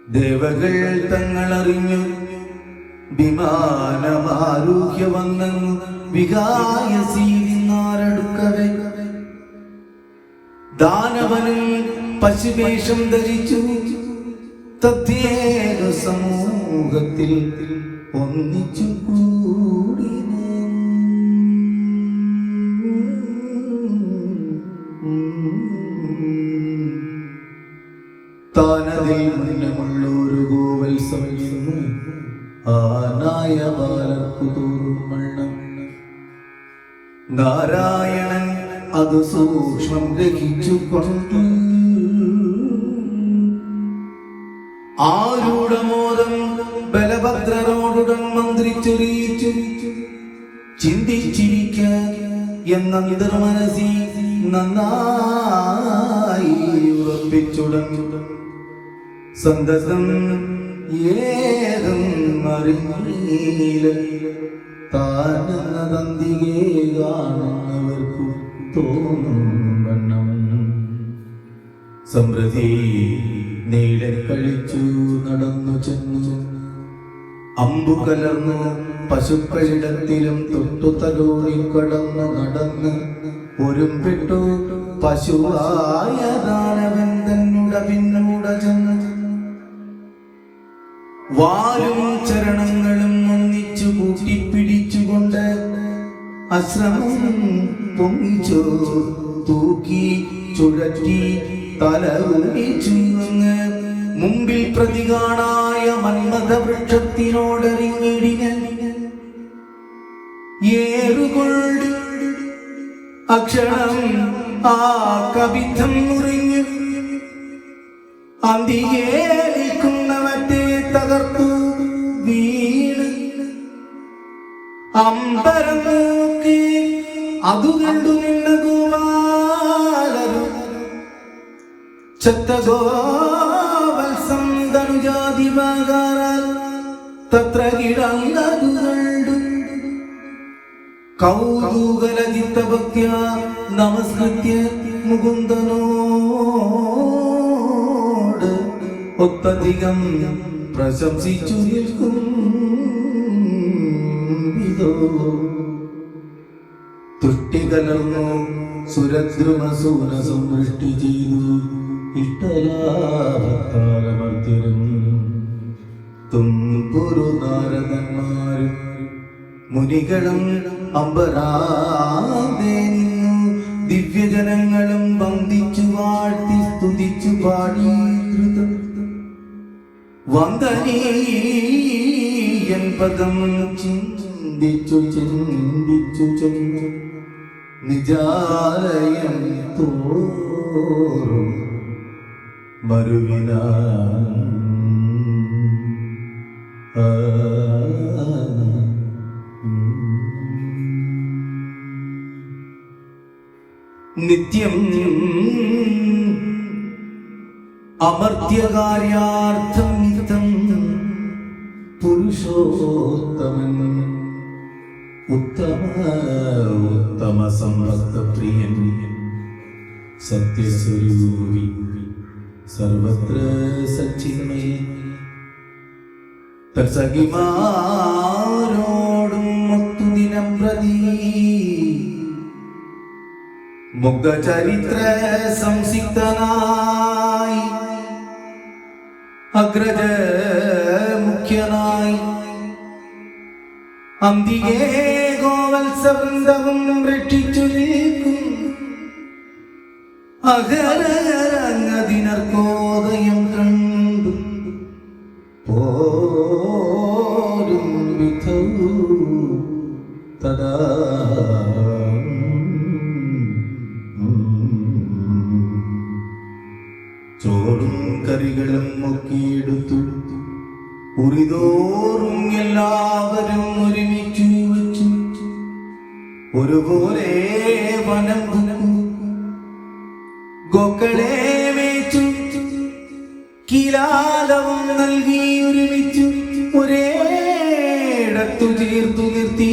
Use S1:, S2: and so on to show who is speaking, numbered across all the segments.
S1: ദേവകൾ തങ്ങളറിഞ്ഞു വിമാനമാരൂഹ്യ വന്നെന്നു വികായസീനാരടുക്കവേ ദാനവനും പശുവേഷം ധരിച്ചു തദ്ദേശ സമൂഹത്തിൽ ഒന്നിച്ചു കൂടി താനതിൽ മുന്നമുള്ളൊരു ഗോവത്സവം ആനായ ബാലർക്കു തോറും മണ്ണം നാരായണൻ അത് സൂക്ഷ്മം ഗ്രഹിച്ചുകൊണ്ട് ആരൂഢമോദം ബലഭദ്രരോടുടൻ മന്ത്രിച്ചൊറിയിച്ചു ചിന്തിച്ചിരിക്ക എന്ന നിർമനസി നന്നായി ഉറപ്പിച്ചുടൻ സന്തതം ഏതും അറിഞ്ഞീല താനെന്നതന്തികെ കാണുന്നവർക്കു തോന്നും വണ്ണം സമൃദ്ധി നീളൻ കഴിച്ചു നടന്നു ചെന്നു അമ്പു കലർന്നു പശുക്കളിടത്തിലും തൊട്ടു തലോടി കടന്നു നടന്ന് ഒരുമ്പെട്ടു പശുവായ ദാനവൻ തന്നുട പിന്നൂട ചെന്ന് വാലും ചരണങ്ങളും ഒന്നിച്ചു കൂട്ടിപ്പിടിച്ചുകൊണ്ട് അശ്രമം പൊങ്ങിച്ചു തൂക്കി ചുഴറ്റി തല ഉന്നിച്ചു മുമ്പിൽ പ്രതികാണായ മന്മഥ വൃക്ഷത്തിനോടറിഞ്ഞിടിഞ്ഞ ഏറുകൊണ്ട് അക്ഷരം ആ കവിധം മുറിഞ്ഞു അന്തിയേലിക്കുന്നവറ്റെ തകർത്തു വീണ് അമ്പരം നോക്കി അതു കണ്ടു നിന്ന ഗോപാലരും ചത്തഗോവത്സം ധനുജാതിവാകാരാൽ തത്ര കിടന്നതു കണ്ടു കൗതൂകലജിത്തഭക്ത്യ നമസ്കൃത്യ മുകുന്ദനോട് ഒത്തധികം പ്രശംസിച്ചു നിൽക്കും തുഷ്ടി കലർന്നു സുരദ്രുമസൂന സമൃഷ്ടി ചെയ്തു ഇഷ്ടലാഭത്താലമർത്തിരും തുമ്പുരു നാരദന്മാരും മുനികളും അമ്പരാതെ നിന്നു ദിവ്യജനങ്ങളും വന്ദിച്ചു വാഴ്ത്തി സ്തുതിച്ചു പാടി വന്ദനീയൻ പദം ചിന്തിച്ചു ചെന്നു നിജാലയം തോറും മരുവിന നിത്യം അമർത്യകാര്യാർത്ഥം നിത്യം പുരുഷോത്തമൻ ഉത്തമ സമസ്തപ്രിയൻ സത്യസ്വരൂപി സർവത്ര സച്ചിന്മയൻ തത്സഖിമാരോടും ഒത്തുദിനം പ്രതി മുഗ്ധചരിത്ര സംസിക്തനായി അഗ്രജ മുഖ്യനായി അന്തികേ ഗോവത്സവൃന്ദവും രക്ഷിച്ചു നിൽക്കും അഹരങ്ങതിനർക്കോദയം കണ്ടു പോരും വിധവു തദാ ചോറും കറികളും മുക്കിയെടുത്തു ഉറിതോറും എല്ലാവരും ഒരുമിച്ചു വച്ചു ഒരുപോലെ വനം ഗോക്കളെ മേച്ചു കിലാലവും നൽകി ഒരുമിച്ചു ഒരേടത്തു ചേർത്തു നിർത്തി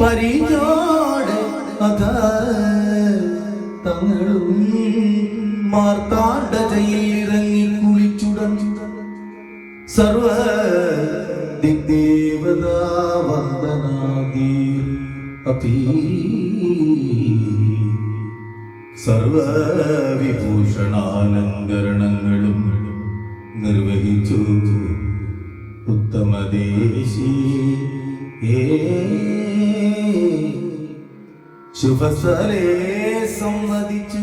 S1: പരിചോട് അധ തങ്ങളും മാർത്താണ്ഡജയിൽ ഇറങ്ങി കുളിച്ചുടൻ സർവ ദിഗ്ദേവതാ വന്ദനാദീർ അപീ സർവ വിഭൂഷണാലങ്കരണങ്ങളും നിർവഹിച്ചു ഉത്തമദേശി ശുഭസ്ഥലേ സമ്മതിച്ചു